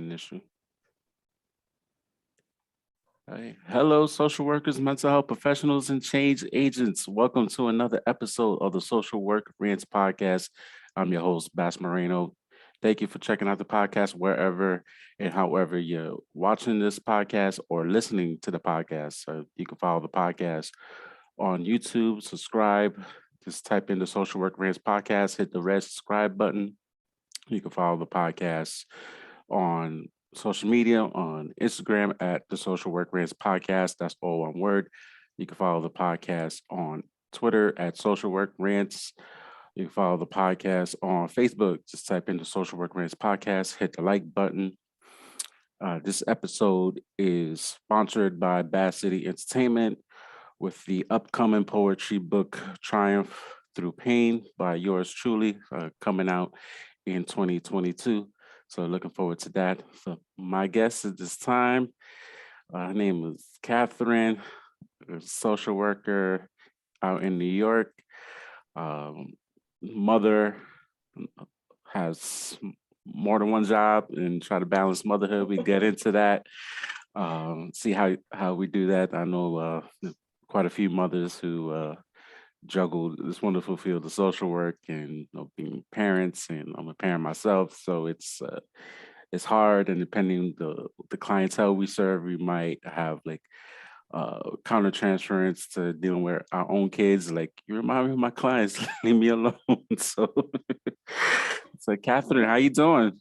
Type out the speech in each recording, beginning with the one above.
an issue. Hey, hello, social workers, mental health professionals, and change agents. Welcome to another episode of the Social Work Rants podcast. I'm your host, Bass Moreno. Thank you for checking out the podcast wherever and however you're watching this podcast or listening to the podcast. So you can follow the podcast on YouTube, subscribe, just type in the Social Work Rants podcast, hit the red subscribe button. You can follow the podcast on social media, on Instagram at the Social Work Rants Podcast. That's all one word. You can follow the podcast on Twitter at Social Work Rants. You can follow the podcast on Facebook. Just type in the Social Work Rants Podcast, hit the like button. This episode is sponsored by Bass City Entertainment with the upcoming poetry book Triumph Through Pain by yours truly, coming out in 2022. So looking forward to that. So my guest at this time, her name is Catherine, a social worker out in New York. Mother, has more than one job and try to balance motherhood. We get into that. See how we do that. I know quite a few mothers who juggle this wonderful field of social work and being parents, and I'm a parent myself, so it's hard. And depending the clientele we serve, we might have like counter transference to dealing with our own kids. Like, you remind me of my clients, leave me alone. So Catherine, how you doing?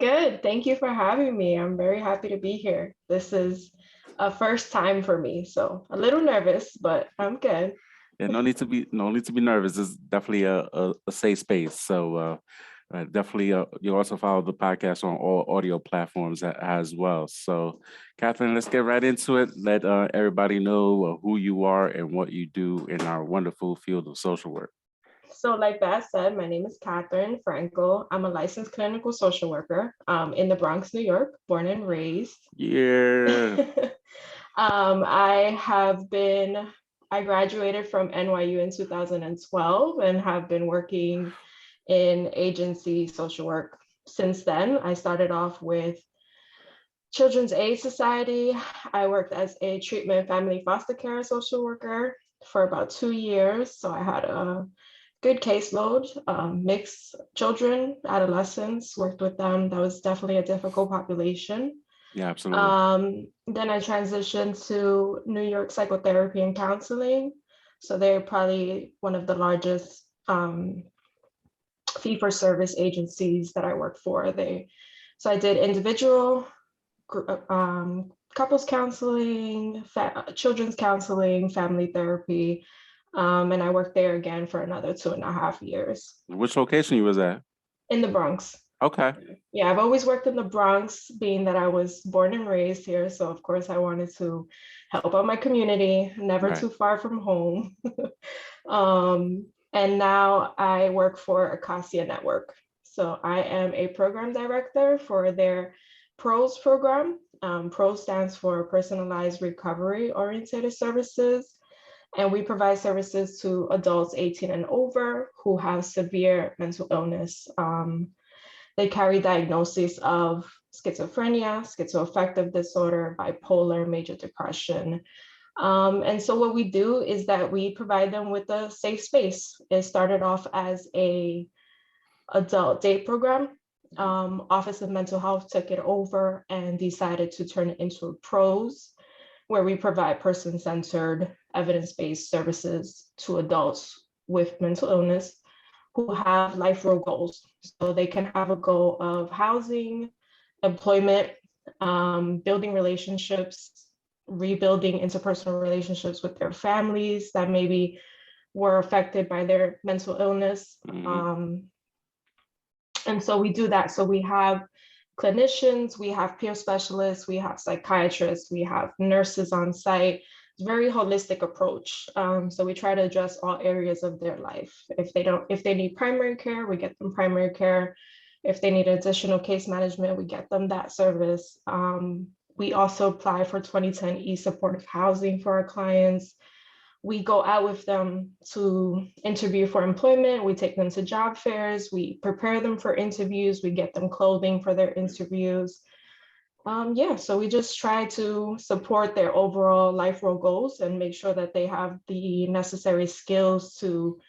Good. Thank you for having me. I'm very happy to be here. This is a first time for me, so a little nervous, but I'm good. Yeah, no need to be nervous. It's definitely a safe space. So definitely, you also follow the podcast on all audio platforms as well. So, Catherine, let's get right into it. Let everybody know who you are and what you do in our wonderful field of social work. So like Beth said, my name is Catherine Franco. I'm a licensed clinical social worker in the Bronx, New York, born and raised. Yeah. I graduated from NYU in 2012 and have been working in agency social work since then. I started off with Children's Aid Society. I worked as a treatment family foster care social worker for about 2 years. So I had a good caseload, mixed children, adolescents, worked with them. That was definitely a difficult population. Yeah, absolutely. Then I transitioned to New York Psychotherapy and Counseling. So they're probably one of the largest fee-for-service agencies that I work for. So I did individual, couples counseling, children's counseling, family therapy, and I worked there again for another 2.5 years. Which location you was at? In the Bronx. Okay. Yeah, I've always worked in the Bronx, being that I was born and raised here. So of course I wanted to help out my community, never too far from home. And now I work for Acacia Network. So I am a program director for their PROS program. PROS stands for Personalized Recovery Oriented Services. And we provide services to adults 18 and over who have severe mental illness. They carry diagnoses of schizophrenia, schizoaffective disorder, bipolar, major depression. And so what we do is that we provide them with a safe space. It started off as an adult day program. Office of Mental Health took it over and decided to turn it into a PROS, where we provide person-centered, evidence-based services to adults with mental illness who have life role goals. So they can have a goal of housing, employment, building relationships, rebuilding interpersonal relationships with their families that maybe were affected by their mental illness. And so we do that. So we have clinicians, we have peer specialists, we have psychiatrists, we have nurses on site. It's a very holistic approach. So we try to address all areas of their life. If they need primary care, we get them primary care. If they need additional case management, we get them that service. We also apply for 2010 supportive housing for our clients. We go out with them to interview for employment. We take them to job fairs. We prepare them for interviews. We get them clothing for their interviews. Yeah, so we just try to support their overall life role goals and make sure that they have the necessary skills to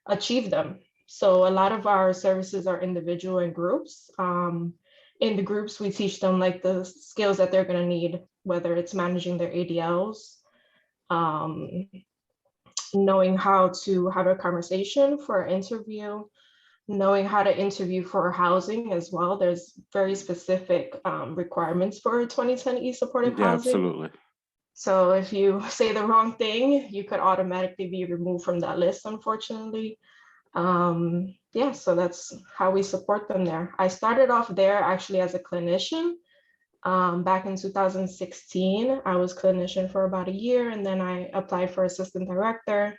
achieve them. So a lot of our services are individual and groups. In the groups, we teach them like the skills that they're going to need, whether it's managing their ADLs, um, knowing how to have a conversation for an interview, knowing how to interview for housing as well. There's very specific requirements for 2010 supportive Yeah, housing. absolutely. So if you say the wrong thing, you could automatically be removed from that list, unfortunately. Yeah, so that's how we support them there. I started off there actually as a clinician. Back in 2016, I was clinician for about a year, and then I applied for assistant director,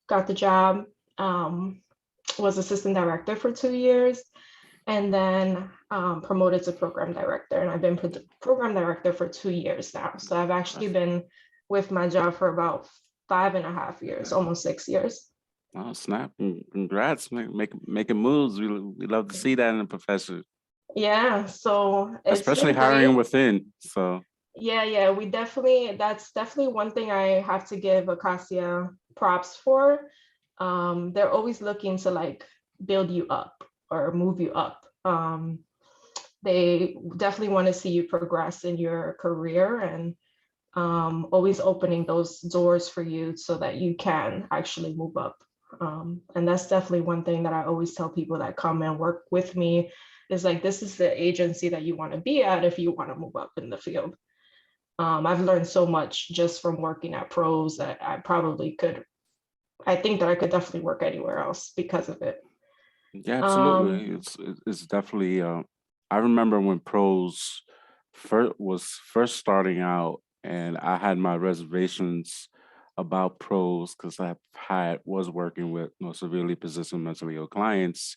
got the job, was assistant director for 2 years, and then promoted to program director. And I've been program director for 2 years now. So I've actually been with my job for about 5.5 years, almost 6 years. Oh, snap. Congrats. Making moves. We love to see that in a profession, Yeah, so it's especially been great. hiring within. So Yeah, that's definitely one thing I have to give Acacia props for. They're always looking to like build you up or move you up. They definitely want to see you progress in your career and always opening those doors for you so that you can actually move up. And that's definitely one thing that I always tell people that come and work with me is like, this is the agency that you want to be at if you want to move up in the field. I've learned so much just from working at Pros that I think that I could definitely work anywhere else because of it. yeah, Um, absolutely. It's definitely. I remember when Pros first starting out, and I had my reservations about Pros because was working with severely possessed and mentally ill clients,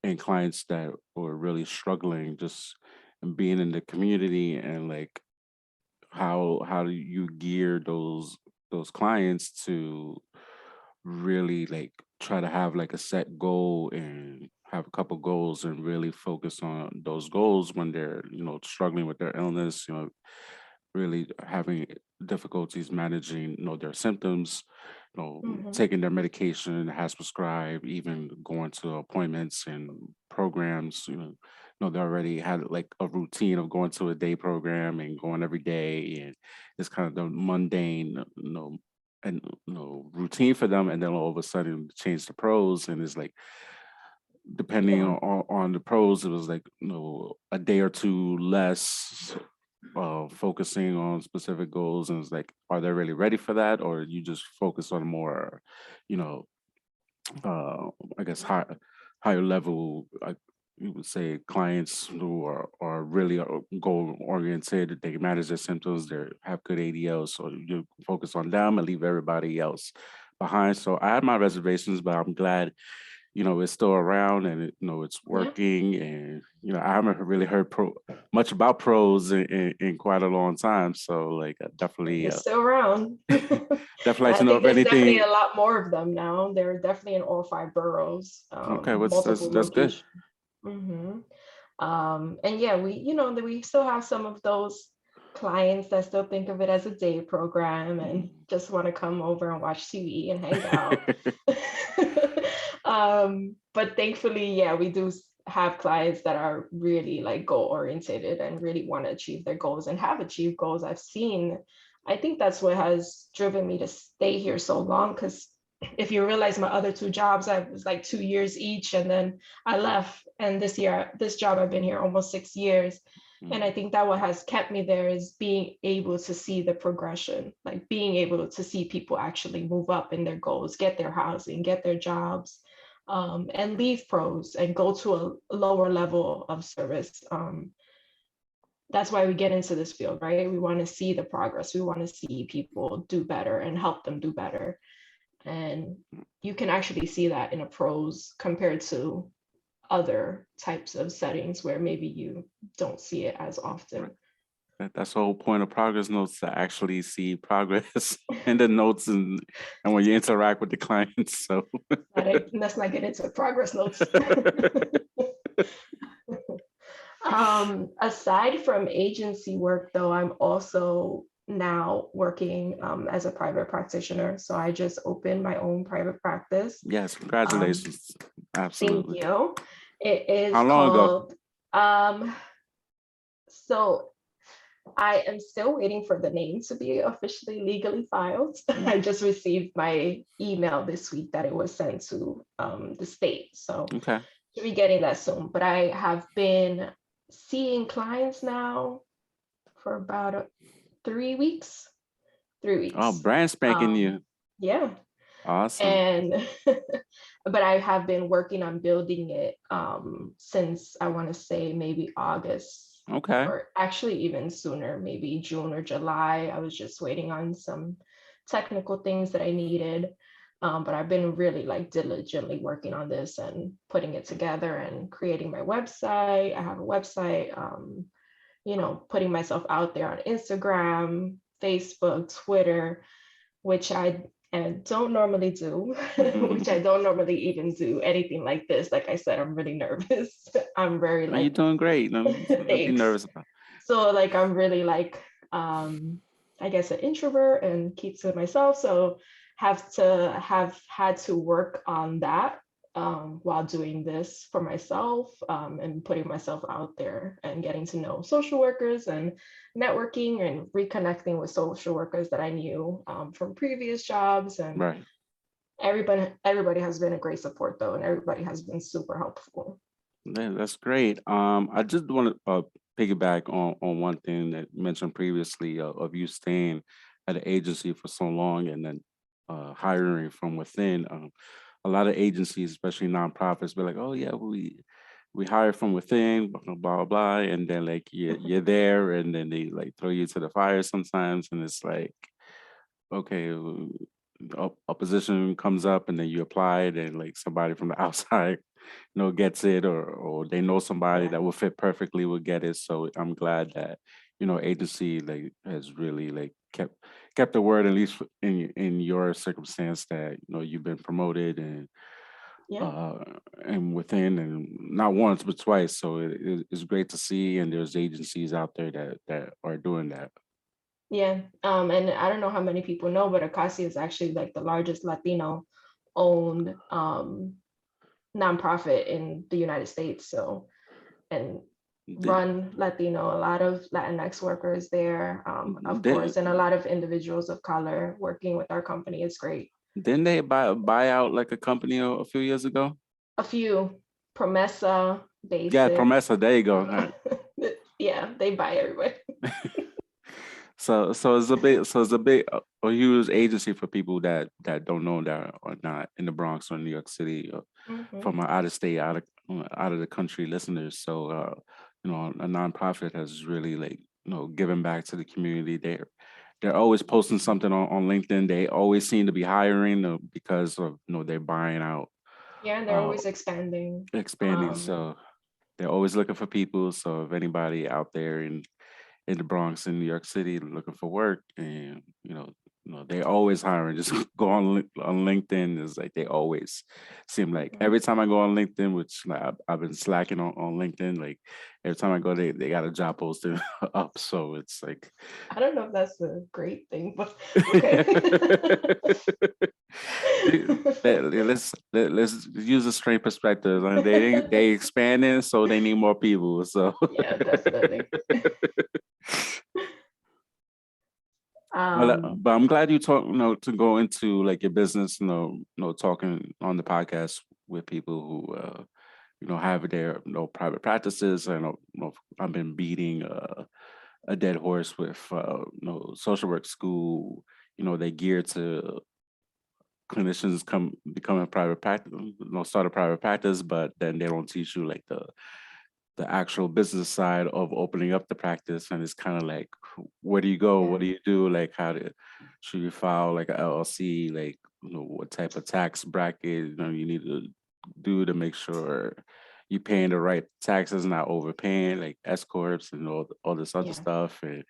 and clients that were really struggling just and being in the community, and like how do you gear those clients to really like try to have like a set goal and have a couple goals and really focus on those goals when they're struggling with their illness, really having difficulties managing their symptoms, mhm, taking their medication as prescribed, even going to appointments and programs. They already had like a routine of going to a day program and going every day, and it's kind of the mundane and routine for them, and then all of a sudden change the Pros, and it's like depending yeah. on the Pros, it was like a day or two less focusing on specific goals, and it's like, are they really ready for that, or you just focus on more, you know, I guess higher level, you would say, clients who are really goal oriented. They manage their symptoms. They have good ADLs, so you focus on them and leave everybody else behind. So I had my reservations, but I'm glad it's still around, and it's Yeah. working. And I haven't really heard much about Pros in quite a long time. So like, I definitely They're still around. definitely like I to know think if there's definitely anything. a lot more of them now. They're definitely in all 5 boroughs, Okay, what's multiple that's good. locations. Hmm. And yeah, we still have some of those clients that still think of it as a day program and just want to come over and watch TV and hang out. But thankfully, yeah, we do have clients that are really like goal oriented and really want to achieve their goals and have achieved goals. I think that's what has driven me to stay here so long. Because if you realize my other two jobs, I was like 2 years each, and then I left. And this job, I've been here almost 6 years. And I think that what has kept me there is being able to see the progression, like being able to see people actually move up in their goals, get their housing, get their jobs, and leave Pros and go to a lower level of service. That's why we get into this field, right? We want to see the progress. We want to see people do better and help them do better. And you can actually see that in a Pros compared to other types of settings where maybe you don't see it as often. That's the whole point of progress notes, to actually see progress in the notes, and when you interact with the clients. So Let's not get into progress notes. Aside from agency work, though, I'm also now working as a private practitioner. So I just opened my own private practice. Yes, Um, congratulations. thank Absolutely. you. It is How long ago? called, so I am still waiting for the name to be officially legally filed. Mm, I just received my email this week that it was sent to the state. So okay. should be getting that soon. But I have been seeing clients now for about 3 weeks. 3 weeks. Oh, brand spanking Um, new. yeah. Awesome. And but I have been working on building it since I want to say maybe August, Okay. or actually even sooner, maybe June or July. I was just waiting on some technical things that I needed. But I've been really like diligently working on this and putting it together and creating my website. I have a website, putting myself out there on Instagram, Facebook, Twitter, which I don't normally do, which I don't normally even do anything like this. Like I said, I'm really nervous. I'm very You're like, doing great. Don't be thanks. nervous about. So like I'm really like I guess an introvert and keep to myself. So have had to work on that while doing this for myself, and putting myself out there and getting to know social workers and networking and reconnecting with social workers that I knew from previous jobs. And Right. everybody has been a great support though, and everybody has been super helpful. Yeah, that's great. I just want to piggyback on one thing that you mentioned previously of you staying at an agency for so long and then hiring from within. A lot of agencies, especially nonprofits, be like, "Oh yeah, we hire from within, blah blah blah," and then like you're there, and then they like throw you to the fire sometimes, and it's like, okay, a position comes up, and then you apply it, and like somebody from the outside gets it, or they know somebody Yeah. that will fit perfectly will get it. So I'm glad that, agency like has really like kept the word, at least in your circumstance, that you've been promoted Yeah. uh and within, and not once but twice. So it's great to see, and there's agencies out there that are doing that. Yeah. And I don't know how many people know, but Acacia is actually like the largest Latino owned nonprofit in the United States. So, and Did, run Latino, a lot of Latinx workers there, of did, course, and a lot of individuals of color working with our company. It's great. didn't they buy out like a company a few years ago? A few, Promesa, Yeah, Basic. Promesa. There you go. Yeah, they buy everybody. So it's a huge agency for people that don't know, that are not in the Bronx or New York City, or Mhm. from out of state, out of the country listeners. So a nonprofit has really like given back to the community. They're always posting something on LinkedIn. They always seem to be hiring, because of they're buying out, Yeah, and they're uh, always expanding. expanding. Um, So they're always looking for people. So if anybody out there in the Bronx in New York City looking for work, and they always hiring. Just go on LinkedIn. Is like they always seem like mhm. every time I go on LinkedIn, which like, I've been slacking on LinkedIn. Like every time I go, they got a job posting up. So it's like I don't know if that's a great thing, but okay. let's use a straight perspective. They expanding, so they need more people. So. Yeah, definitely. Well, Um, but I'm glad you talk, to go into like your business, talking on the podcast with people who, have their, private practices. I know I've been beating a dead horse with, social work school. They gear to clinicians becoming private practice, start a private practice, but then they don't teach you like the actual business side of opening up the practice. And it's kind of like, where do you go? What yeah, do you do? Like, should you file like a LLC? Like, what type of tax bracket you need to do to make sure you're paying the right taxes, not overpaying, like S corps and all this other yeah, stuff, and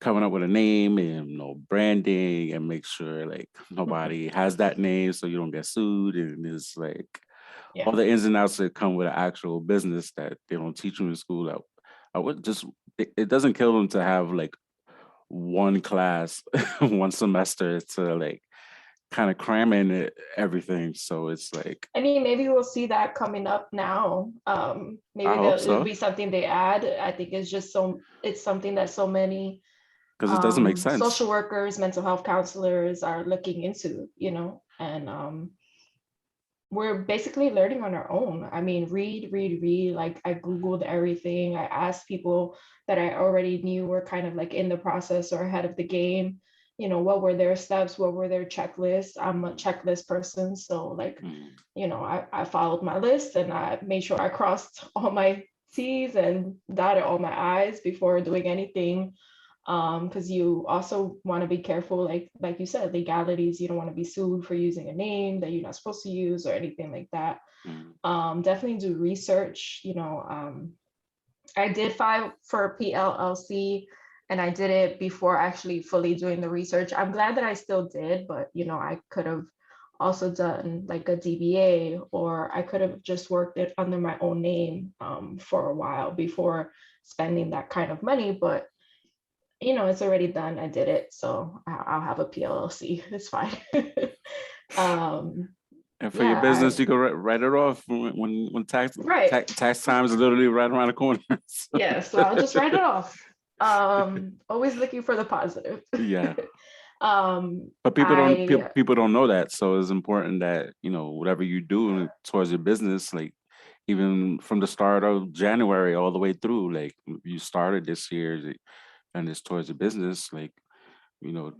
coming up with a name and branding, and make sure like nobody has that name so you don't get sued. And it's like yeah, all the ins and outs that come with an actual business that they don't teach you in school. I would just it doesn't kill them to have like one class, one semester to like kind of cram in everything. So it's like I mean, maybe we'll see that coming up now. I Maybe hope it'll so be something they add. I think it's just it's something that so many because it doesn't make sense. social workers, mental health counselors are looking into, and we're basically learning on our own. I mean, read. Like I Googled everything. I asked people that I already knew were kind of like in the process or ahead of the game. What were their steps? What were their checklists? I'm a checklist person. So like, Mm. I followed my list and I made sure I crossed all my T's and dotted all my I's before doing anything. Because you also want to be careful, like you said, legalities. You don't want to be sued for using a name that you're not supposed to use or anything like that. Mm. Definitely do research. I did file for a PLLC and I did it before actually fully doing the research. I'm glad that I still did, but I could have also done like a DBA, or I could have just worked it under my own name for a while before spending that kind of money. But it's already done. I did it, so I'll have a PLLC. It's fine. um, And for your yeah, business, you can write it off when right. tax time is literally right around the corner. Yeah, so I'll just write it off. Always looking for the positive. Yeah. um, But I people don't know that, so it's important that whatever you do towards your business, like even from the start of January all the way through, like you started this year and it's towards your business, like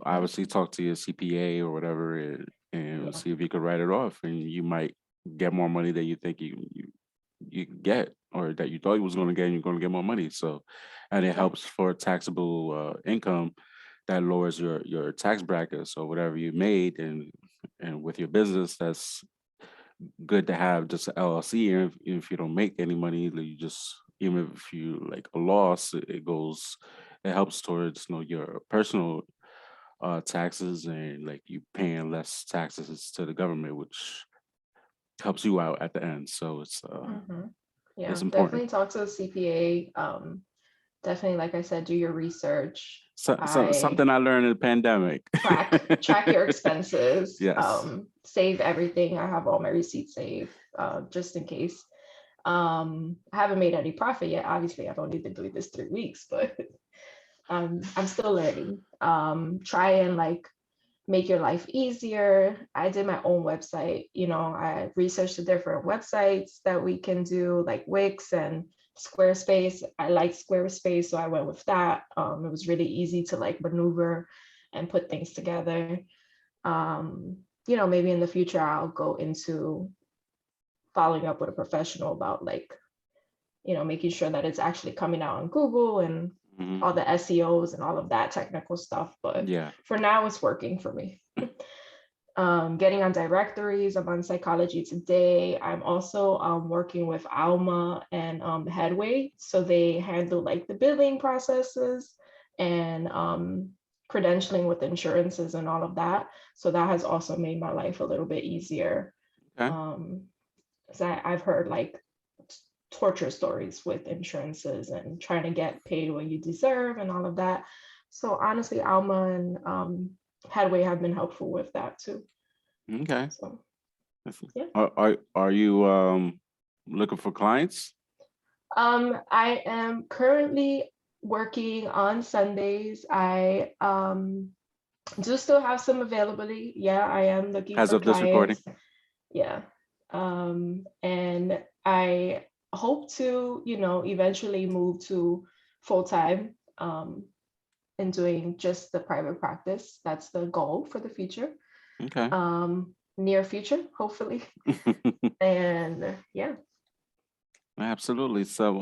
obviously talk to your CPA or whatever and yeah, see if you could write it off, and you might get more money than you think you get or that you thought you was going to get, and you're going to get more money. So, and it yeah. helps for taxable income that lowers your tax bracket. So whatever you made and with your business, that's good to have just an LLC. And if you don't make any money, like, you just even if you like a loss, it helps towards your personal taxes and like you paying less taxes to the government, which helps you out at the end. So Mhm. Yeah, it's important. definitely talk to a CPA. Definitely, like I said, do your research. So I something I learned in the pandemic. track your expenses. Yes. Save everything. I have all my receipts saved, just in case. I haven't made any profit yet. Obviously, I've only been doing this 3 weeks, but I'm still learning. Try and like make your life easier. I did my own website. I researched the different websites that we can do, like Wix and Squarespace. I like Squarespace, so I went with that. It was really easy to like maneuver and put things together. Maybe in the future I'll go into following up with a professional about like, making sure that it's actually coming out on Google and Hmm. all the SEOs and all of that technical stuff. But Yeah. for now, it's working for me. Getting on directories. I'm on Psychology Today. I'm also working with Alma and Headway. So they handle like the billing processes and credentialing with insurances and all of that. So that has also made my life a little bit easier. Okay. So I've heard like torture stories with insurances and trying to get paid what you deserve and all of that. So honestly, Alma and Headway have been helpful with that too. Okay. So yeah. Are you looking for clients? I am currently working on Sundays. I do still have some availability. Yeah, I am looking As for of this recording? clients. Yeah. And I hope to, eventually move to full time and doing just the private practice. That's the goal for the future. Okay. Near future, hopefully. And yeah. Absolutely. So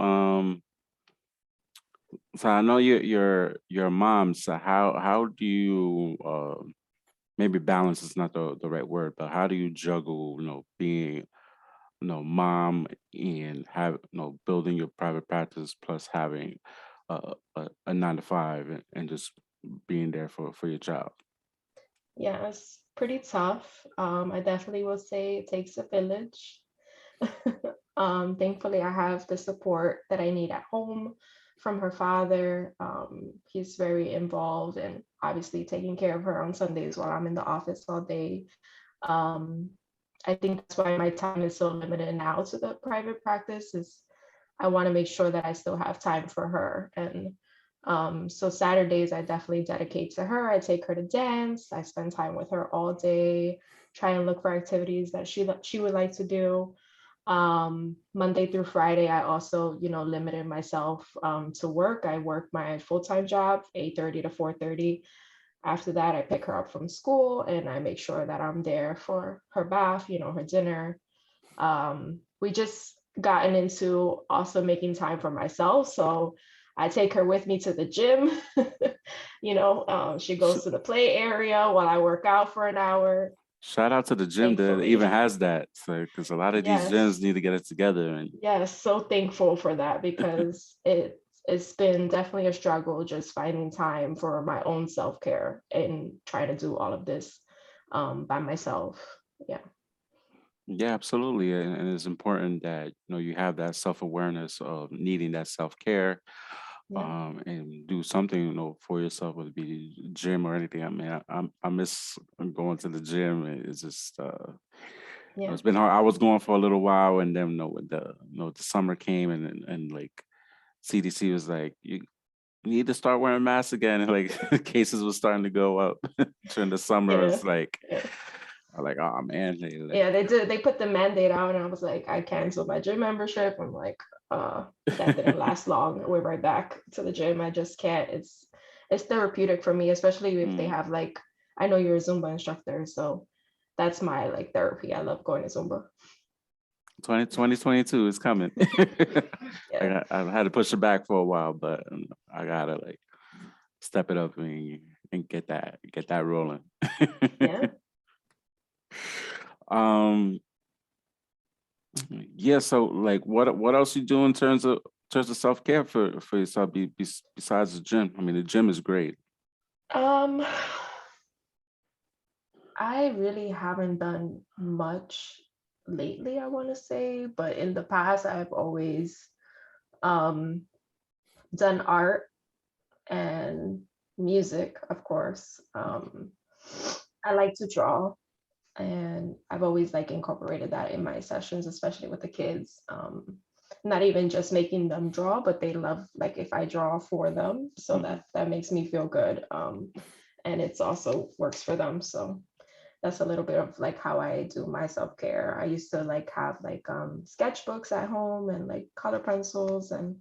I know your mom. So how do you maybe balance is not the right word, but how do you juggle being mom and have building your private practice plus having a 9 to 5 and just being there for your child? Yeah, it's pretty tough. I definitely will say it takes a village. Thankfully, I have the support that I need at home. from her father. He's very involved and obviously taking care of her on Sundays while I'm in the office all day. Um, I think that's why my time is so limited now to the private practice is I want to make sure that I still have time for her. And so Saturdays I definitely dedicate to her. I take her to dance. I spend time with her all day, try and look for activities that she would like to do. Monday through Friday, I also, limited myself to work. I work my full-time job, 8:30 to 4:30. After that, I pick her up from school and I make sure that I'm there for her bath, her dinner. We just gotten into also making time for myself. So I take her with me to the gym. She goes to the play area while I work out for an hour. Shout out to the gym that Thankfully. even has that. So, because a lot of these Yes. gyms need to get it together. And Yes, so thankful for that because it's been definitely a struggle just finding time for my own self-care and trying to do all of this by myself. Yeah. yeah, absolutely. And it's important that you have that self-awareness of needing that self-care, Yeah. and do something for yourself, whether it be gym or anything. I mean, I miss going to the gym. It's just Yeah. it's been hard. I was going for a little while, and then when the summer came, and like CDC was like, you need to start wearing masks again, and like cases were starting to go up during the summer. Yeah. It's like, Yeah. I'm like, oh man, Yeah, they did. They put the mandate out, and I was like, I canceled my gym membership. I'm like, that didn't last long. We're right back to the gym. I just can't. It's therapeutic for me, especially if they have like. I know you're a Zumba instructor, so that's my like therapy. I love going to Zumba. 2022 is coming. Yeah. I had to push it back for a while, but I gotta like step it up and get that rolling. Yeah. Yeah. So like, what else you do in terms of self-care for yourself besides the gym? I mean, the gym is great. I really haven't done much lately, I want to say, but in the past, I've always done art and music, of course. I like to draw, and I've always like incorporated that in my sessions, especially with the kids. Not even just making them draw, but they love like if I draw for them, so that makes me feel good. And it's also works for them. So that's a little bit of like how I do my self-care. I used to like have like sketchbooks at home and like color pencils, and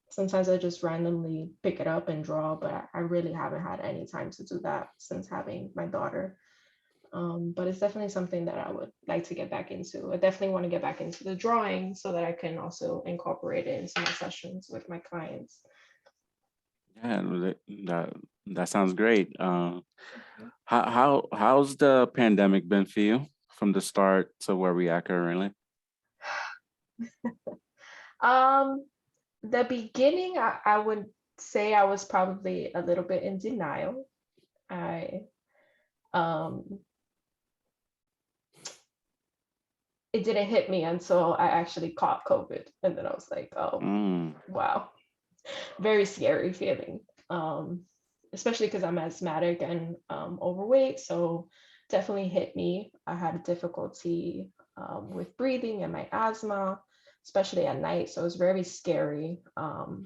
sometimes I just randomly pick it up and draw, but I really haven't had any time to do that since having my daughter. But it's definitely something that I would like to get back into. I definitely want to get back into the drawing so that I can also incorporate it into my sessions with my clients. Yeah, that sounds great. How's the pandemic been for you from the start to where we are currently? The beginning, I would say I was probably a little bit in denial. It didn't hit me until I actually caught COVID. And then I was like, oh, wow, very scary feeling. Especially because I'm asthmatic and overweight. So definitely hit me. I had difficulty with breathing and my asthma, especially at night. So it was very scary. But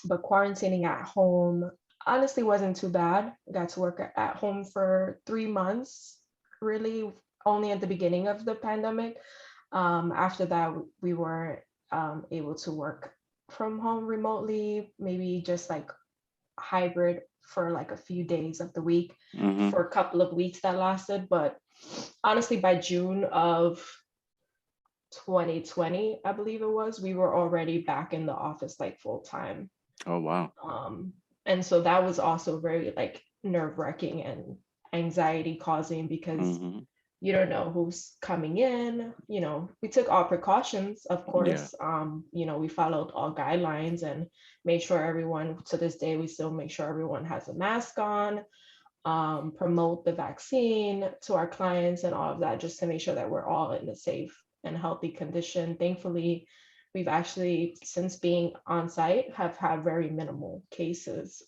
quarantining at home honestly wasn't too bad. I got to work at home for 3 months, really only at the beginning of the pandemic. After that, we were able to work from home remotely, maybe just like hybrid for like a few days of the week for a couple of weeks that lasted. But honestly, by June of 2020, I believe it was, we were already back in the office like full time. Oh, wow. And so that was also very like nerve-wracking and anxiety causing because you don't know who's coming in. We took all precautions, of course. We followed all guidelines and made sure everyone, to this day, we still make sure everyone has a mask on, promote the vaccine to our clients and all of that, just to make sure that we're all in a safe and healthy condition. Thankfully, we've actually, since being on site, have had very minimal cases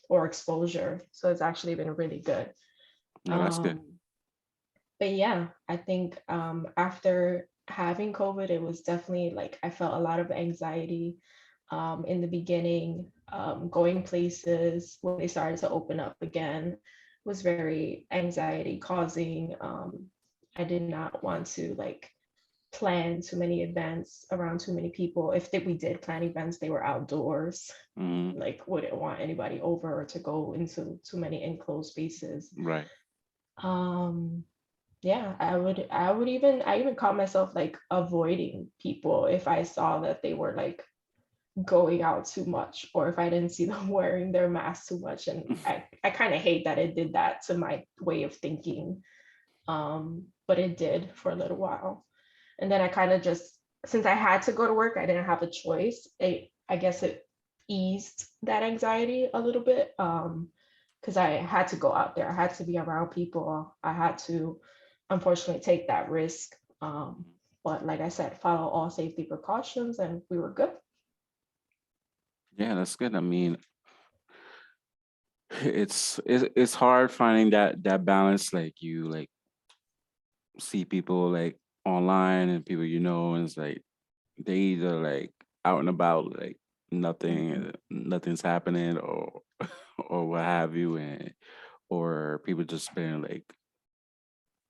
or exposure. So it's actually been really good. No, that's good. But yeah, I think after having COVID, it was definitely like I felt a lot of anxiety in the beginning. Going places when they started to open up again was very anxiety causing. I did not want to like plan too many events around too many people. If we did plan events, they were outdoors. Mm, Like wouldn't want anybody over or to go into too many enclosed spaces. right. Um, yeah, I even caught myself like avoiding people if I saw that they were like going out too much or if I didn't see them wearing their mask too much. And I kind of hate that it did that to my way of thinking. But it did for a little while. And then I kind of just, since I had to go to work, I didn't have a choice. I guess it eased that anxiety a little bit. Because I had to go out there. I had to be around people. I had to unfortunately take that risk. But like I said, follow all safety precautions and we were good. Yeah, that's good. I mean, it's hard finding that balance. Like you like see people like online and people and it's like they either like out and about like Mhm. nothing's happening or or what have you, and or people just been like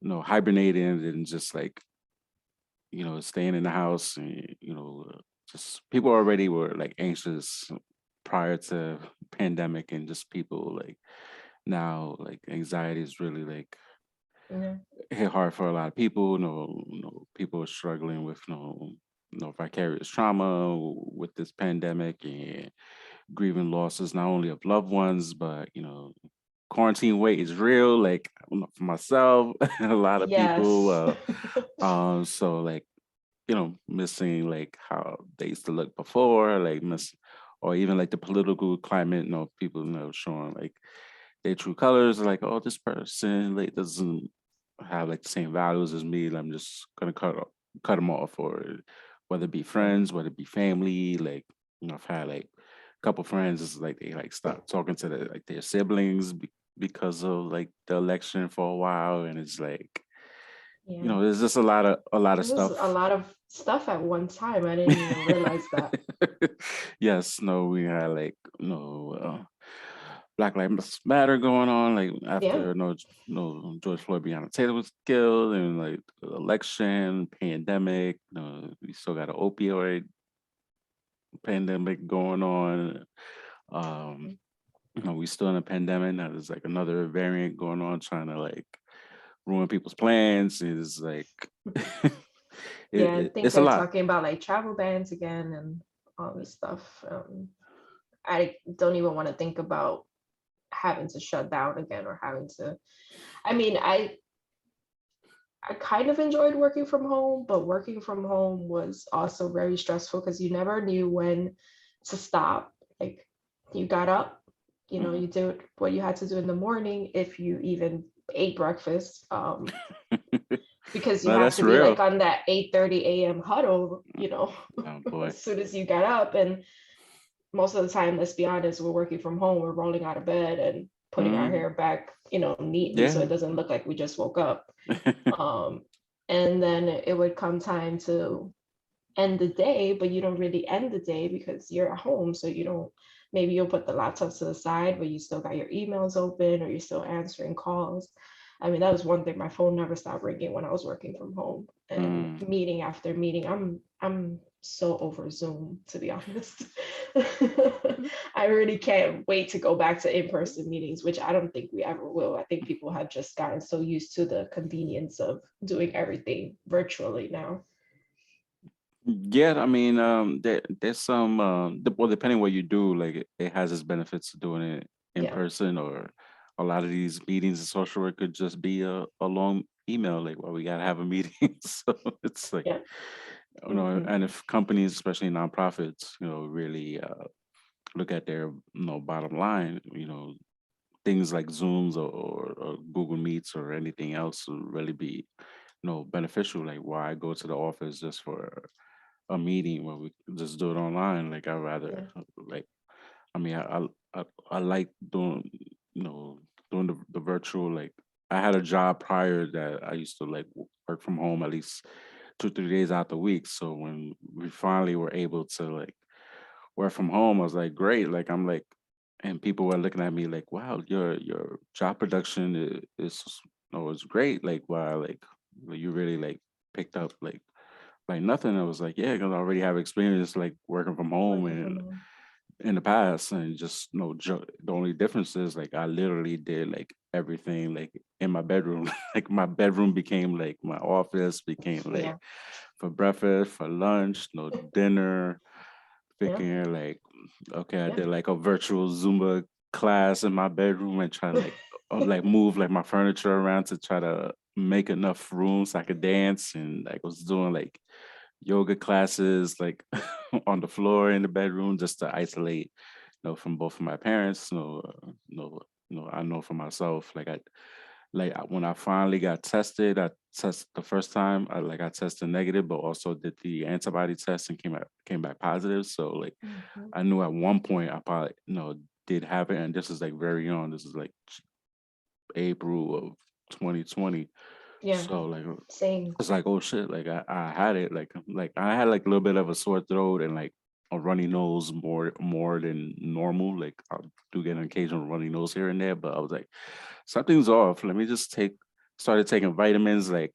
hibernating and just like staying in the house, and just people already were like anxious prior to pandemic, and just people like now like anxiety is really like Yeah. hit hard for a lot of people. People are struggling with vicarious trauma with this pandemic and grieving losses not only of loved ones, but quarantine weight is real. Like for myself, a lot of people. Yes. So like missing like how they used to look before, like miss, or even like the political climate. People showing like their true colors, like, oh, this person like doesn't have like the same values as me. I'm just gonna cut them off, or whether it be friends, whether it be family. Like I've had like a couple friends, it's like they like stopped talking to their siblings because of like the election for a while, and it's like Yeah. there's just a lot of This is a stuff. lot of stuff at one time. I didn't even realize that. Yes, no, we had like Black Lives Matter going on, like Yeah. after George Floyd Breonna Taylor was killed, and like the election, pandemic. We still got an opioid pandemic going on. Um, we still in a pandemic now. There's like another variant going on, trying to like ruin people's plans. It's like Yeah, I think it's a they're lot. talking about like travel bans again and all this stuff. I don't even want to think about having to shut down again or having to. I mean, I kind of enjoyed working from home, but working from home was also very stressful because you never knew when to stop. Like you got up, Mhm. you did what you had to do in the morning if you even ate breakfast. Because you No, have that's to be like real. on that 8:30 a.m. huddle, Oh boy. as soon as you get up. And most of the time, let's be honest, we're working from home, we're rolling out of bed and putting our Mhm. hair back, neatly so Yeah. it doesn't look like we just woke up. Um, and then it would come time to end the day, but you don't really end the day because you're at home. So you don't, maybe you'll put the laptop to the side, but you still got your emails open or you're still answering calls. I mean, that was one thing. My phone never stopped ringing when I was working from home and Mm. meeting after meeting. I'm so over Zoom, to be honest. I really can't wait to go back to in-person meetings, which I don't think we ever will. I think people have just gotten so used to the convenience of doing everything virtually now. Yeah, I mean, there's some, well, depending what you do, like it has its benefits to doing it in Yeah. person, or a lot of these meetings in social work could just be a long email, like, well, we gotta have a meeting. So it's like, Yeah. Hmm. and if companies, especially nonprofits, really look at their, bottom line, things like Zooms or Google Meets or anything else will really be beneficial. Like, why go to the office just for a meeting when we can just do it online? Like, I rather Yeah. like, I mean, I like doing, you know, doing the virtual. Like, I had a job prior that I used to like work from home at least 2 3 days out the week. So when we finally were able to like work from home, I was like, great. Like, I'm like, and people were looking at me like, wow, your job production is is great. Like, wow, like you really like picked up like nothing. I was like, yeah, because I already have experience like working from home Working from and home. in the past, and just the only difference is like I literally did like everything like in my bedroom. Like my bedroom became like my office, became like Yeah. for breakfast, for lunch, dinner, Yeah. freaking like okay, I Yeah. did like a virtual Zumba class in my bedroom and try to like move like my furniture around to try to make enough room so I could dance, and like was doing like yoga classes like on the floor in the bedroom just to isolate, from both of my parents. I know for myself, when I finally got tested, I tested the first time, I tested negative, but also did the antibody test and came back positive. So like Mhm. I knew at one point I probably did have it, and this is like very young. This is like April of 2020. Yeah. So like Same. it's like, oh shit, like I had it, like I had like a little bit of a sore throat and like a runny nose more than normal. Like I do get an occasional runny nose here and there, but I was like, something's off. Let me just started taking vitamins like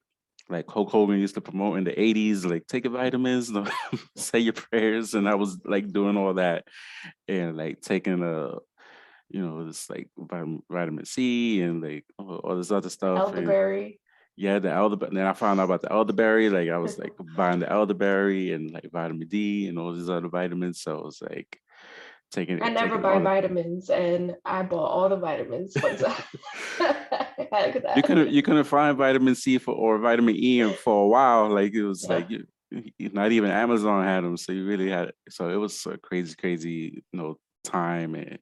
Hulk Hogan used to promote in the 80s, like taking vitamins, say your prayers. And I was like doing all that and like taking this like vitamin C and like all this other stuff. And Elderberry. yeah, the elderberry. Then I found out about the elderberry. Like I was like buying the elderberry and like vitamin D and all these other vitamins. So I was like I never taking buy all the. vitamins, and I bought all the vitamins once I had You that. couldn't find vitamin C or vitamin E for a while. Like it was Yeah. like not even Amazon had them. So you really had. So it was a crazy time, and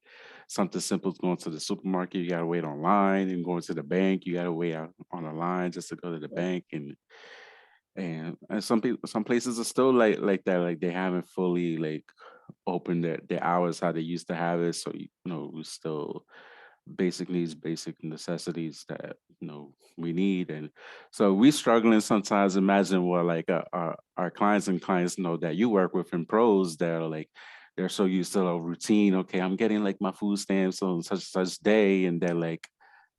something simple as going to the supermarket. You gotta wait online, and going to the bank. You gotta wait out on the line just to go to the Yeah. bank. And some places are still like that. Like they haven't fully like opened their hours how they used to have it. So we still basic needs, basic necessities that we need. And so we struggling sometimes. Imagine what like our clients and clients know that you work with in pros that are like they're so used to a routine. Okay, I'm getting like my food stamps on such day, and they're like,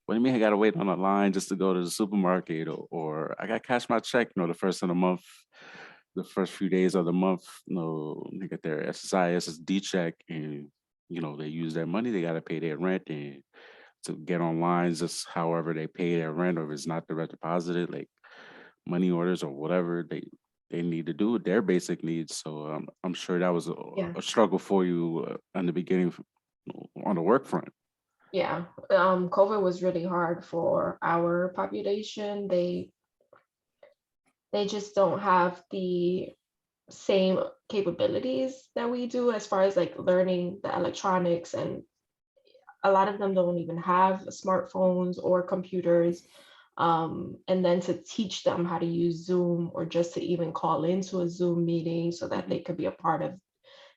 what do you mean I gotta wait on a line just to go to the supermarket, or I gotta cash my check, the first of the month, the first few days of the month, they get their SSI, SSD check, and they use their money, they gotta pay their rent, and to get online, just however they pay their rent, or if it's not direct deposited, like money orders or whatever they need to do with their basic needs. So I'm sure that was Yeah. a struggle for you in the beginning on the work front. Yeah. COVID was really hard for our population. They just don't have the same capabilities that we do as far as like learning the electronics, and a lot of them don't even have smartphones or computers. And then to teach them how to use Zoom, or just to even call into a Zoom meeting so that Mhm. they could be a part of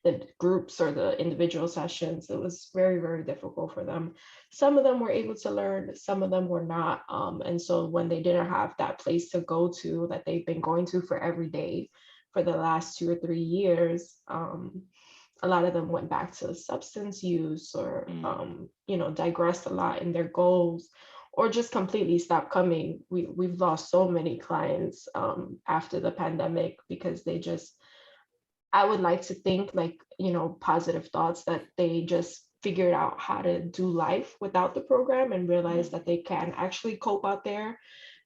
the groups or the individual sessions, it was very, very difficult for them. Some of them were able to learn, some of them were not. And so when they didn't have that place to go to that they've been going to for every day for the last 2 or 3 years, a lot of them went back to substance use, or digressed a lot in their goals, or just completely stopped coming. We've lost so many clients after the pandemic because they just, I would like to think, like, positive thoughts, that they just figured out how to do life without the program and realized that they can actually cope out there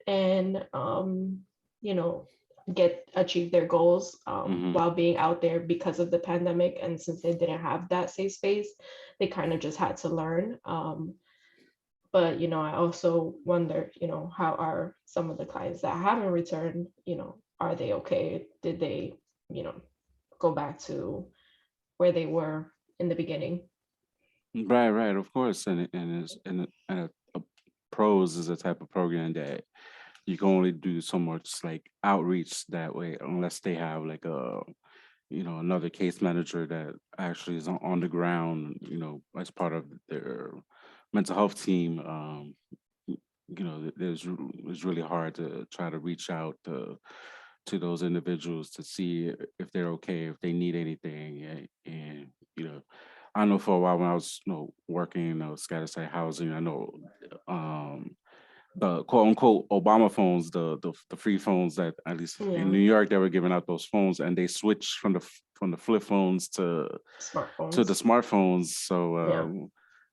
and you know achieve their goals Mhm. while being out there because of the pandemic. And since they didn't have that safe space, they kind of just had to learn. But I also wonder, how are some of the clients that haven't returned, are they okay? Did they, you know go back to where they were in the beginning? Right, of course, and pros is a type of program that you can only do so much like outreach that way unless they have like a another case manager that actually is on the ground, as part of their mental health team. It's really hard to try to reach out to those individuals to see if they're okay, if they need anything. And I know for a while when I was working scatter site housing, I know um the quote unquote Obama phones, the free phones that at least in New Yeah, York they were giving out those phones, and they switched from the flip phones to the smartphones. smartphones. So Yeah,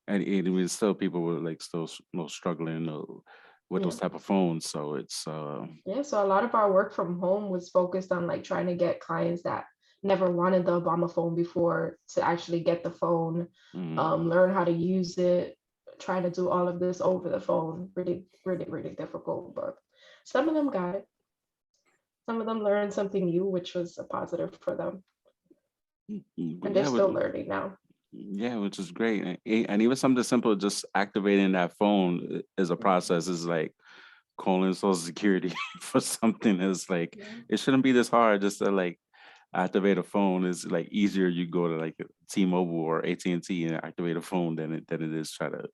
and even still people were like still struggling with those yeah. type of phones. So it's Yeah, so a lot of our work from home was focused on like trying to get clients that never wanted the Obama phone before to actually get the phone, mm, learn how to use it, trying to do all of this over the phone. Really, really, really difficult, but some of them got it. Some of them learned something new, which was a positive for them, but and they're yeah, still learning now. yeah, which is great. And even something simple, just activating that phone is a process. Is like calling Social Security for something is like Yeah, it shouldn't be this hard. Just to like activate a phone is like easier. You go to like T-Mobile or AT&T and activate a phone than it is try to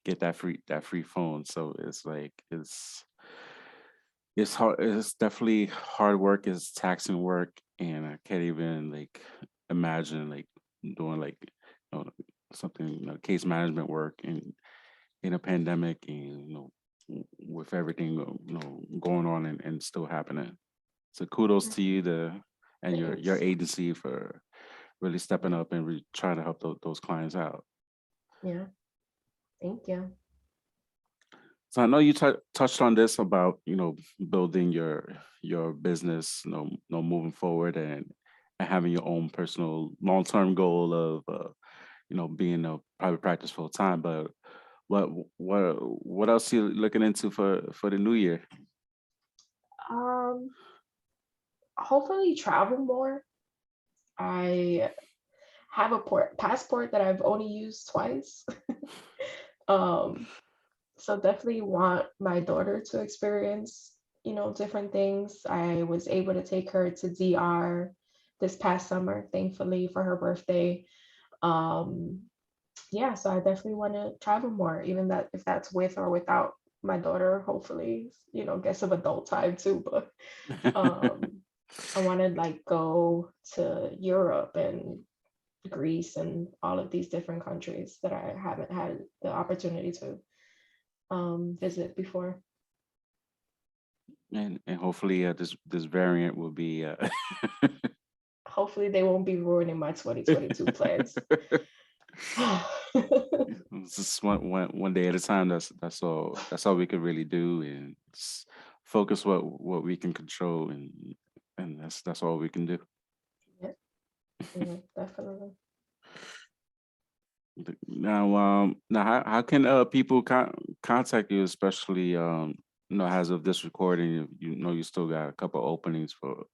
get that free phone. So it's like it's hard. It's definitely hard work. It's taxing work, and I can't even like imagine like doing like something case management work in a pandemic, and with everything going on and still happening. So kudos to you and your thanks. agency for really stepping up and trying to help those clients out. Yeah, thank you. So I know you touched on this about building your business, moving forward and having your own personal long term goal of being a private practice full time. But what what else you looking into for the new year? Um, Hopefully travel more. I have a passport that I've only used twice. Um, so definitely want my daughter to experience, different things. I was able to take her to DR this past summer, thankfully, for her birthday. Um, yeah, so I definitely want to travel more, even that if that's with or without my daughter, hopefully, get some adult time too. But um, I want to like go to Europe and Greece and all of these different countries that I haven't had the opportunity to visit before. And hopefully this variant will be Hopefully, they won't be ruining my 2022 plans. it's just one day at a time. That's all we can really do, and just focus what we can control, and that's all we can do. Yeah, yeah, definitely. Now how can people contact you, especially as of this recording, you still got a couple openings for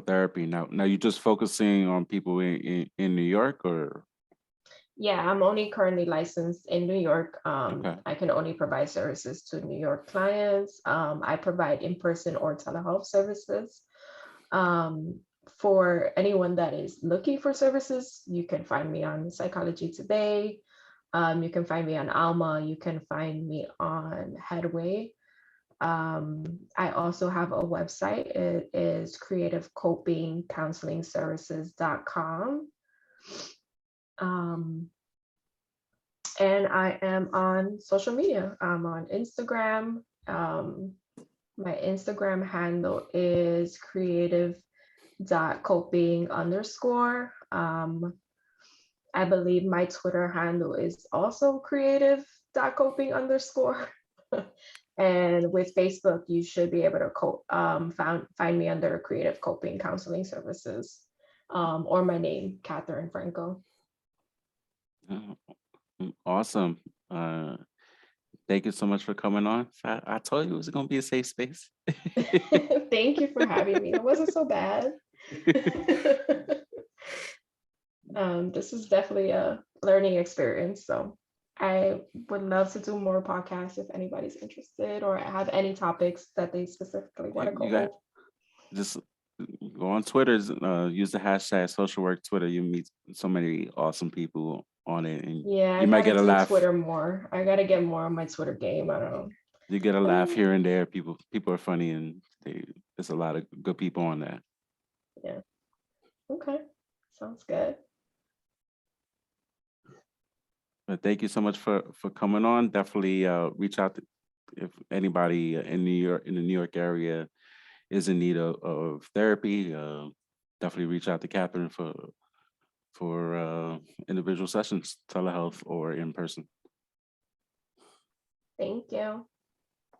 therapy. Now you're just focusing on people in New York, or Yeah, I'm only currently licensed in New York. okay. I can only provide services to New York clients. I provide in-person or telehealth services. Um, for anyone that is looking for services, you can find me on Psychology Today. You can find me on Alma. You can find me on Headway. I also have a website. It is creativecopingcounselingservices.com. Um, and I am on social media. I'm on Instagram. My Instagram handle is creative.coping underscore. I believe my Twitter handle is also creative.coping underscore. And with Facebook, you should be able to find me under Creative Coping Counseling Services, or my name, Catherine Franco. Awesome. Thank you so much for coming on. I told you it was going to be a safe space. Thank you for having me. It wasn't so bad. This is definitely a learning experience. So I would love to do more podcasts if anybody's interested or have any topics that they specifically want to go You got over. just go on Twitter, use the hashtag social work Twitter. You meet so many awesome people on it, and Yeah, I you might gotta get a do laugh. Twitter more. I gotta get more on my Twitter game. I don't know. You get a laugh But here and there. People are funny, and there's a lot of good people on that. yeah, okay. Sounds good. But thank you so much for coming on. Definitely reach out to, if anybody in the New York area is in need of therapy. Definitely reach out to Catherine for individual sessions, telehealth or in person. Thank you.